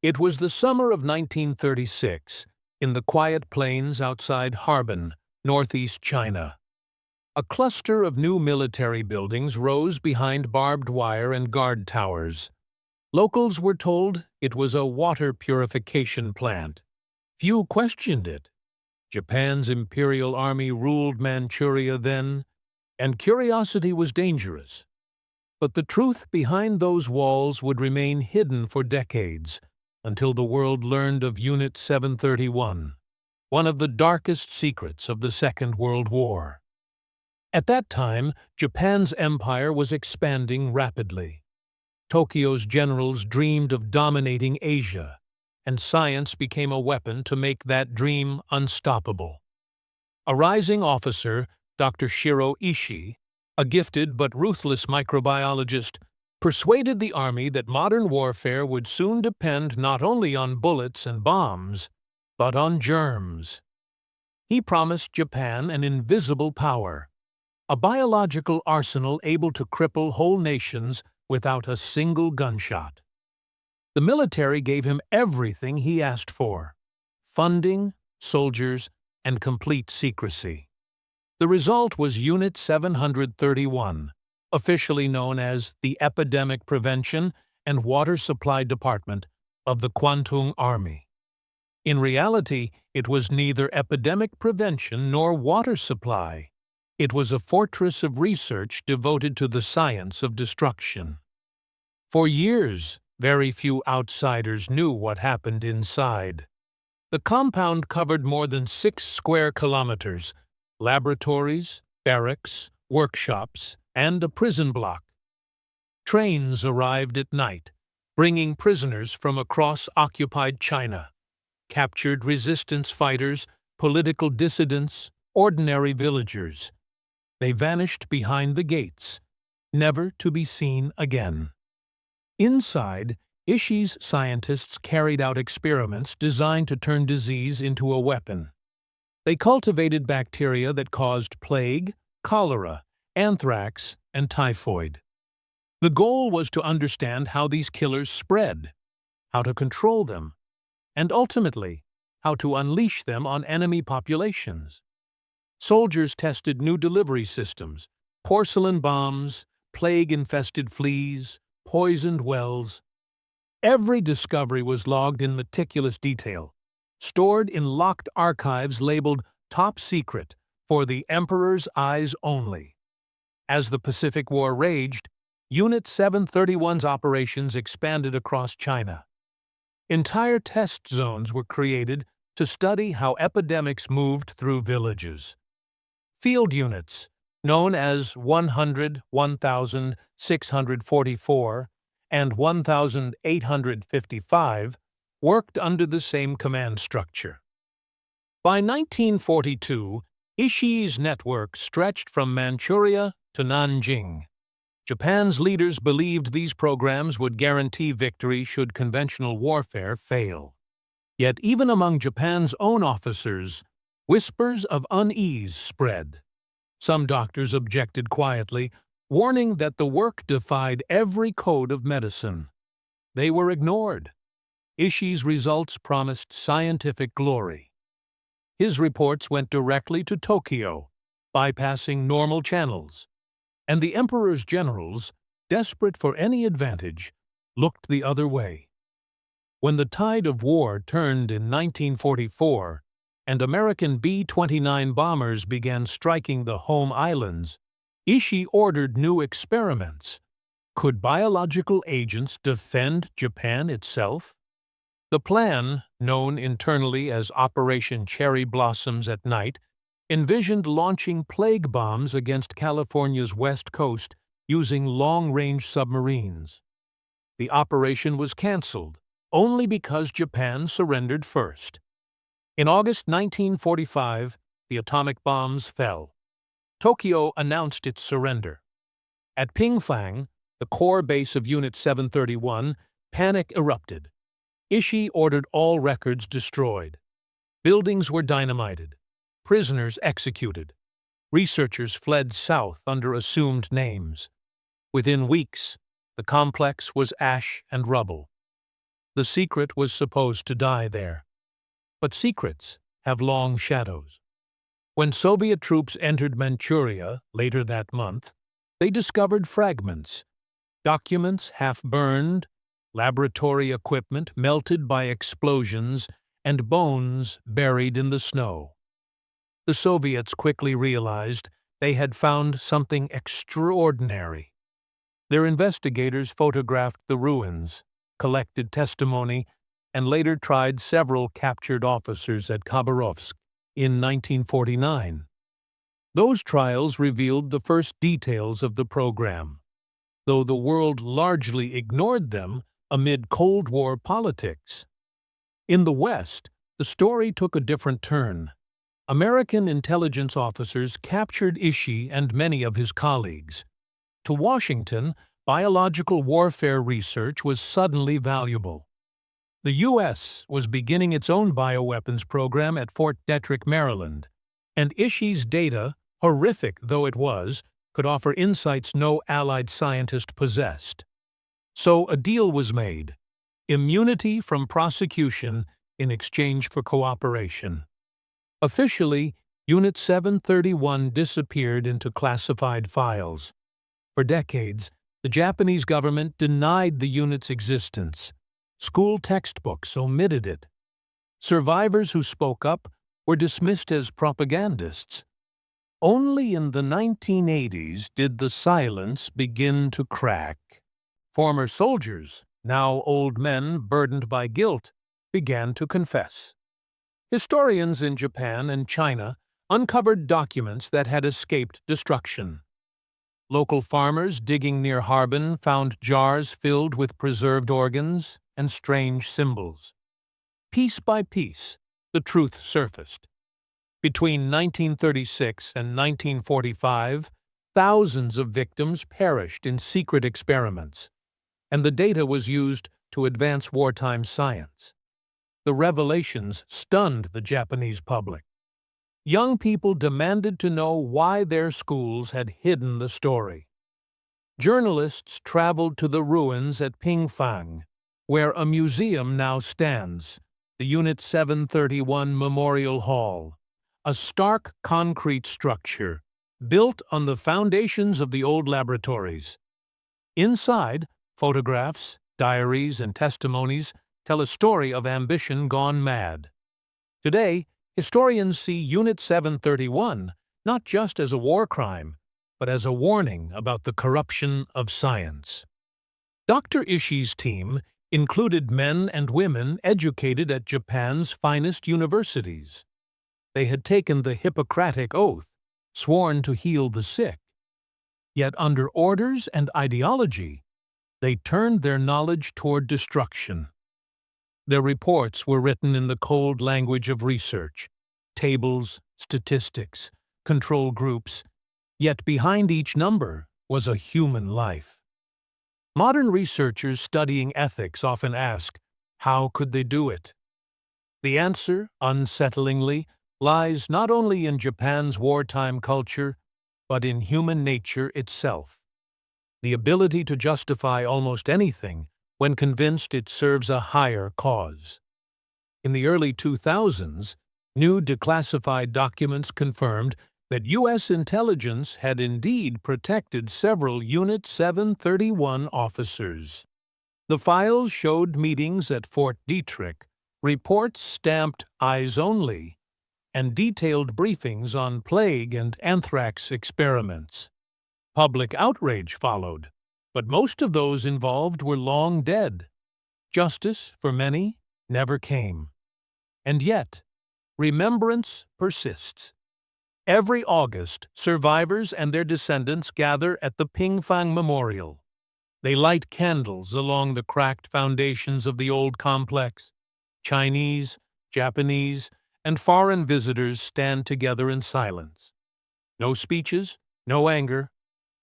It was the summer of 1936, in the quiet plains outside Harbin, northeast China. A cluster of new military buildings rose behind barbed wire and guard towers. Locals were told it was a water purification plant. Few questioned it. Japan's Imperial Army ruled Manchuria then, and curiosity was dangerous. But the truth behind those walls would remain hidden for decades, until the world learned of Unit 731, one of the darkest secrets of the Second World War. At that time, Japan's empire was expanding rapidly. Tokyo's generals dreamed of dominating Asia, and science became a weapon to make that dream unstoppable. A rising officer, Dr. Shiro Ishii, a gifted but ruthless microbiologist, persuaded the army that modern warfare would soon depend not only on bullets and bombs, but on germs. He promised Japan an invisible power, a biological arsenal able to cripple whole nations without a single gunshot. The military gave him everything he asked for: funding, soldiers, and complete secrecy. The result was Unit 731, officially known as the Epidemic Prevention and Water Supply Department of the Kwantung Army. In reality, it was neither epidemic prevention nor water supply. It was a fortress of research devoted to the science of destruction. For years, very few outsiders knew what happened inside. The compound covered more than 6 square kilometers, laboratories, barracks, workshops, and a prison block. Trains arrived at night, bringing prisoners from across occupied China, captured resistance fighters, political dissidents, ordinary villagers. They vanished behind the gates, never to be seen again. Inside, Ishii's scientists carried out experiments designed to turn disease into a weapon. They cultivated bacteria that caused plague, cholera, anthrax, and typhoid. The goal was to understand how these killers spread, how to control them, and ultimately, how to unleash them on enemy populations. Soldiers tested new delivery systems, porcelain bombs, plague-infested fleas, poisoned wells. Every discovery was logged in meticulous detail, stored in locked archives labeled Top Secret for the Emperor's eyes only. As the Pacific War raged, Unit 731's operations expanded across China. Entire test zones were created to study how epidemics moved through villages. Field units, known as 100, 1,644, and 1,855, worked under the same command structure. By 1942, Ishii's network stretched from Manchuria to Nanjing. Japan's leaders believed these programs would guarantee victory should conventional warfare fail. Yet even among Japan's own officers, whispers of unease spread. Some doctors objected quietly, warning that the work defied every code of medicine. They were ignored. Ishii's results promised scientific glory. His reports went directly to Tokyo, bypassing normal channels, and the emperor's generals, desperate for any advantage, looked the other way. When the tide of war turned in 1944, and American B-29 bombers began striking the home islands, Ishii ordered new experiments. Could biological agents defend Japan itself? The plan, known internally as Operation Cherry Blossoms at Night, envisioned launching plague bombs against California's west coast using long-range submarines. The operation was canceled only because Japan surrendered first. In August 1945, the atomic bombs fell. Tokyo announced its surrender. At Pingfang, the core base of Unit 731, panic erupted. Ishii ordered all records destroyed. Buildings were dynamited. Prisoners executed. Researchers fled south under assumed names. Within weeks, the complex was ash and rubble. The secret was supposed to die there. But secrets have long shadows. When Soviet troops entered Manchuria later that month, they discovered fragments, documents half-burned, laboratory equipment melted by explosions, and bones buried in the snow. The Soviets quickly realized they had found something extraordinary. Their investigators photographed the ruins, collected testimony, and later tried several captured officers at Khabarovsk in 1949. Those trials revealed the first details of the program, though the world largely ignored them amid Cold War politics. In the West, the story took a different turn. American intelligence officers captured Ishii and many of his colleagues. To Washington, biological warfare research was suddenly valuable. The U.S. was beginning its own bioweapons program at Fort Detrick, Maryland, and Ishii's data, horrific though it was, could offer insights no Allied scientist possessed. So a deal was made: immunity from prosecution in exchange for cooperation. Officially, Unit 731 disappeared into classified files. For decades, the Japanese government denied the unit's existence. School textbooks omitted it. Survivors who spoke up were dismissed as propagandists. Only in the 1980s did the silence begin to crack. Former soldiers, now old men burdened by guilt, began to confess. Historians in Japan and China uncovered documents that had escaped destruction. Local farmers digging near Harbin found jars filled with preserved organs and strange symbols. Piece by piece, the truth surfaced. Between 1936 and 1945, thousands of victims perished in secret experiments, and the data was used to advance wartime science. The revelations stunned the Japanese public. Young people demanded to know why their schools had hidden the story. Journalists traveled to the ruins at Pingfang, where a museum now stands, the Unit 731 Memorial Hall, a stark concrete structure built on the foundations of the old laboratories. Inside, photographs, diaries, and testimonies tell a story of ambition gone mad. Today, historians see Unit 731 not just as a war crime, but as a warning about the corruption of science. Dr. Ishii's team included men and women educated at Japan's finest universities. They had taken the Hippocratic Oath, sworn to heal the sick. Yet under orders and ideology, they turned their knowledge toward destruction. Their reports were written in the cold language of research: tables, statistics, control groups, yet behind each number was a human life. Modern researchers studying ethics often ask, how could they do it? The answer, unsettlingly, lies not only in Japan's wartime culture, but in human nature itself. The ability to justify almost anything when convinced it serves a higher cause. In the early 2000s, new declassified documents confirmed that U.S. intelligence had indeed protected several Unit 731 officers. The files showed meetings at Fort Detrick, reports stamped "Eyes Only," and detailed briefings on plague and anthrax experiments. Public outrage followed, but most of those involved were long dead. Justice, for many, never came. And yet, remembrance persists. Every August, survivors and their descendants gather at the Pingfang Memorial. They light candles along the cracked foundations of the old complex. Chinese, Japanese, and foreign visitors stand together in silence. No speeches, no anger,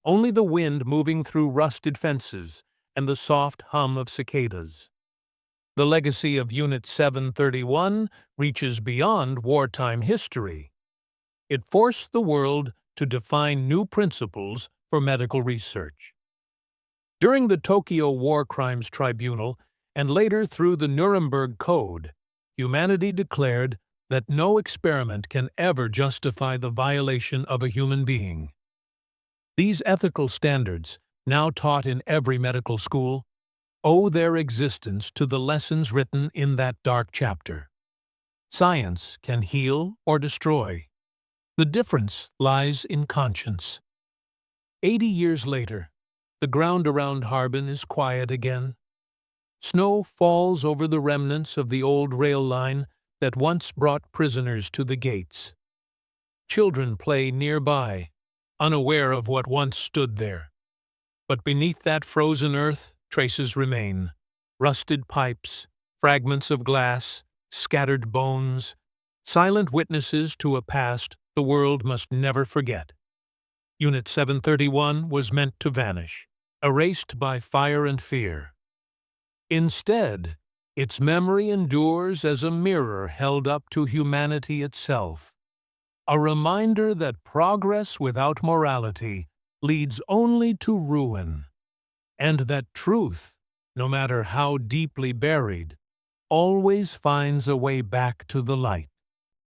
only the wind moving through rusted fences and the soft hum of cicadas. The legacy of Unit 731 reaches beyond wartime history. It forced the world to define new principles for medical research. During the Tokyo War Crimes Tribunal, and later through the Nuremberg Code, humanity declared that no experiment can ever justify the violation of a human being. These ethical standards, now taught in every medical school, owe their existence to the lessons written in that dark chapter. Science can heal or destroy. The difference lies in conscience. 80 years later, the ground around Harbin is quiet again. Snow falls over the remnants of the old rail line that once brought prisoners to the gates. Children play nearby, unaware of what once stood there. But beneath that frozen earth, traces remain. Rusted pipes, fragments of glass, scattered bones, silent witnesses to a past the world must never forget. Unit 731 was meant to vanish, erased by fire and fear. Instead, its memory endures as a mirror held up to humanity itself, a reminder that progress without morality leads only to ruin, and that truth, no matter how deeply buried, always finds a way back to the light.